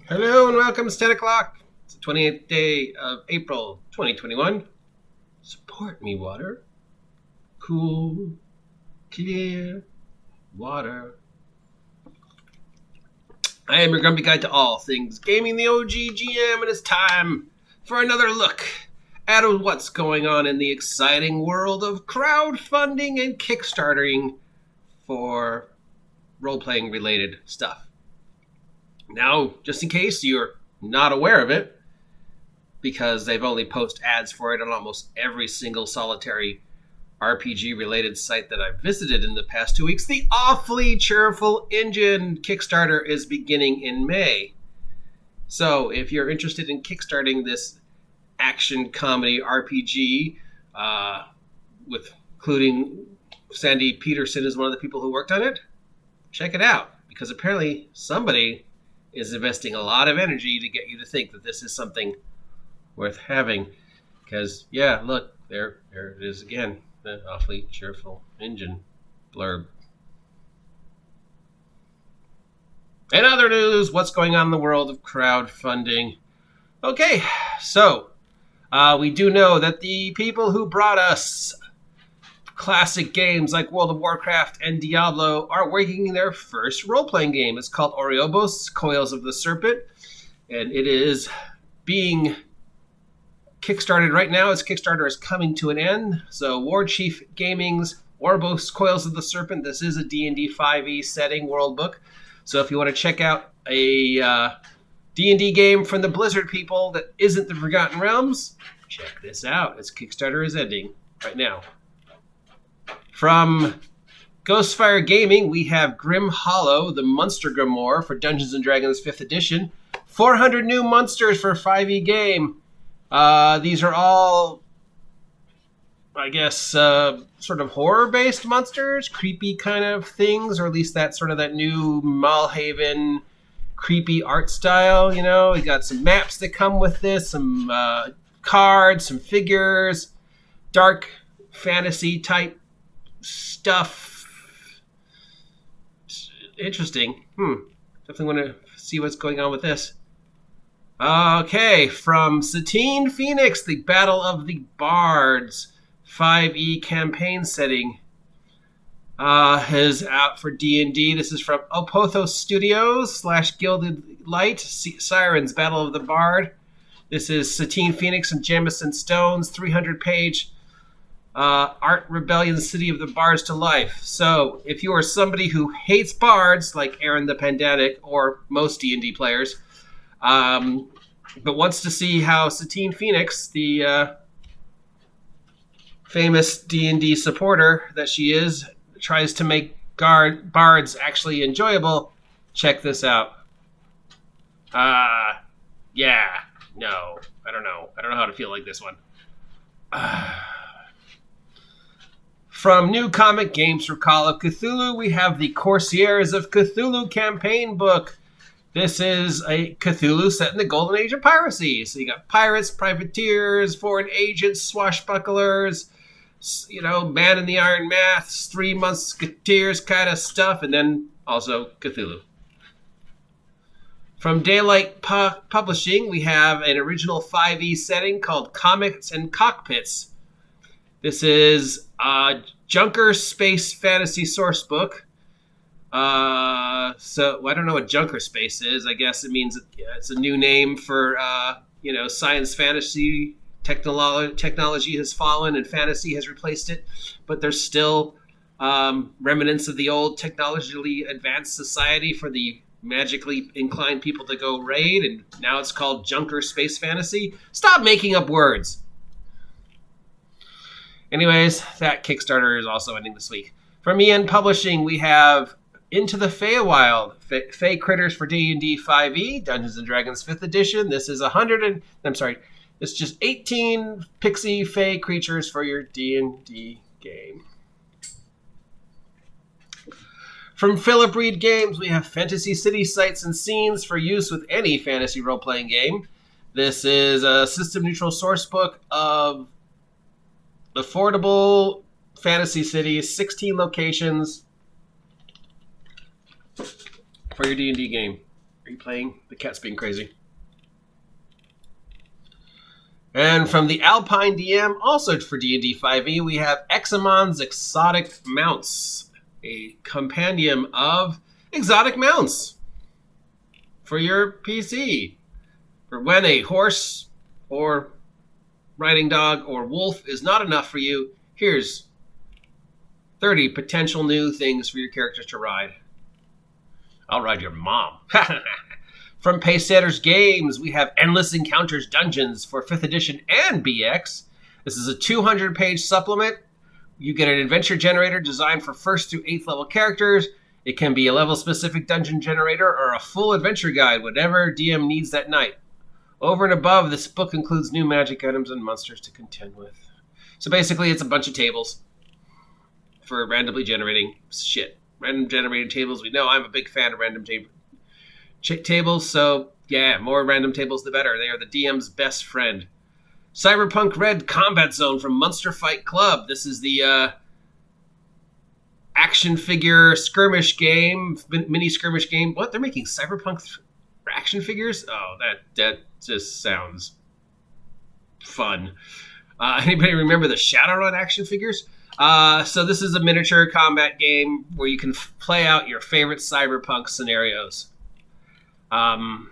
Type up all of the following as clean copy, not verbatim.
Hello and welcome. It's 10 o'clock. It's the 28th day of April 2021. Support me, water. Cool, clear water. I am your grumpy guide to all things gaming, the OG GM, and it's time for another look at what's going on in the exciting world of crowdfunding and kickstarting for role-playing related stuff. Now, just in case you're not aware of it, because they've only posted ads for it on almost every single solitary RPG-related site that I've visited in the past 2 weeks, the Awfully Cheerful Engine Kickstarter is beginning in May. So, if you're interested in kickstarting this action comedy RPG, including Sandy Peterson is one of the people who worked on it, check it out, because apparently somebody is investing a lot of energy to get you to think that this is something worth having. Because, yeah, look, there it is again, the Awfully Cheerful Engine blurb. In other news, what's going on in the world of crowdfunding? Okay, so we do know that the people who brought us classic games like World of Warcraft and Diablo are working their first role-playing game. It's called Ouroboros, Coils of the Serpent, and it is being kickstarted right now. Its Kickstarter is coming to an end. So War Chief Gaming's Ouroboros, Coils of the Serpent. This is a D&D 5e setting world book. So if you want to check out a D&D game from the Blizzard people that isn't the Forgotten Realms, check this out. Its Kickstarter is ending right now. From Ghostfire Gaming, we have Grim Hollow, the Monster Grimoire for Dungeons & Dragons 5th edition. 400 new monsters for a 5e game. These are all, I guess, sort of horror-based monsters, creepy kind of things, or at least that sort of that new Malhaven creepy art style, you know. We got some maps that come with this, some cards, some figures, dark fantasy type stuff. Interesting. Definitely want to see what's going on with this. Okay, from Satine Phoenix, the Battle of the Bards 5e campaign setting is out for D&D. This is from Opothos Studios / Gilded Light, Sirens Battle of the Bard. This is Satine Phoenix and Jamison Stone's 300-page Art Rebellion City of the Bards to life. So, if you are somebody who hates bards, like AARON the Pendatic, or most D&D players, but wants to see how Satine Phoenix, the famous D&D supporter that she is, tries to make bards actually enjoyable, check this out. Yeah, no, I don't know how to feel like this one. From New Comic Games for Call of Cthulhu, we have the Corsairs of Cthulhu campaign book. This is a Cthulhu set in the golden age of piracy. So you got pirates, privateers, foreign agents, swashbucklers, you know, man in the iron masts, 3 musketeers kind of stuff, and then also Cthulhu. From Daylight Publishing, we have an original 5e setting called Comets and Cockpits. This is a Junker Space Fantasy source book. So I don't know what Junker Space is. I guess it means it's a new name for science fantasy. Technology has fallen and fantasy has replaced it, but there's still remnants of the old technologically advanced society for the magically inclined people to go raid, and now it's called Junker Space Fantasy. Stop making up words. Anyways, that Kickstarter is also ending this week. From EN Publishing, we have Into the Feywild, Fey Critters for D&D 5e, Dungeons & Dragons 5th edition. This is it's just 18 pixie fey creatures for your D&D game. From Philip Reed Games, we have Fantasy City Sights and Scenes for use with any fantasy role-playing game. This is a system-neutral source book of affordable fantasy cities, 16 locations for your D&D game. Are you playing? The cat's being crazy. And from the Alpine DM, also for D&D 5e, we have Examon's Exotic Mounts, a compendium of exotic mounts for your PC. For when a horse or riding dog or wolf is not enough for you, here's 30 potential new things for your characters to ride. I'll ride your mom. From Pacesetters Games, we have Endless Encounters Dungeons for 5th edition and BX. This is a 200-page supplement. You get an adventure generator designed for 1st through 8th level characters. It can be a level-specific dungeon generator or a full adventure guide, whatever DM needs that night. Over and above, this book includes new magic items and monsters to contend with. So basically, it's a bunch of tables for randomly generating shit. Random generated tables. We know I'm a big fan of random tables, so yeah, more random tables the better. They are the DM's best friend. Cyberpunk Red Combat Zone from Monster Fight Club. This is the action figure skirmish game, mini skirmish game. What? They're making Cyberpunk action figures? Oh, that just sounds fun. Anybody remember the Shadowrun action figures? So this is a miniature combat game where you can play out your favorite cyberpunk scenarios. Also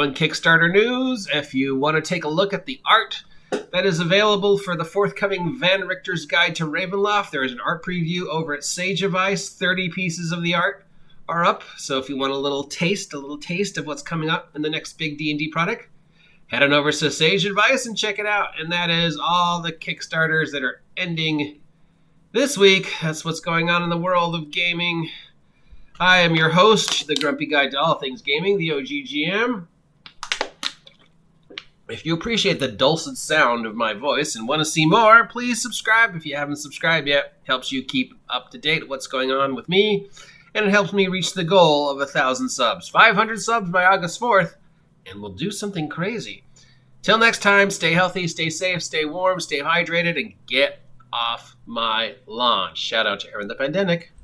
in Kickstarter news, if you want to take a look at the art that is available for the forthcoming Van Richter's Guide to Ravenloft, there is an art preview over at Sage of Ice. 30 pieces of the art are up. So if you want a little taste of what's coming up in the next big D&D product, head on over to Sage Advice and check it out. And that is all the Kickstarters that are ending this week. That's what's going on in the world of gaming. I am your host, the Grumpy Guide to All Things Gaming, the OGGM. If you appreciate the dulcet sound of my voice and want to see more, please subscribe if you haven't subscribed yet. It helps you keep up to date with what's going on with me, and it helps me reach the goal of 1,000 subs. 500 subs by August 4th, and we'll do something crazy. Till next time, stay healthy, stay safe, stay warm, stay hydrated, and get off my lawn. Shout out to AARON the Pencil.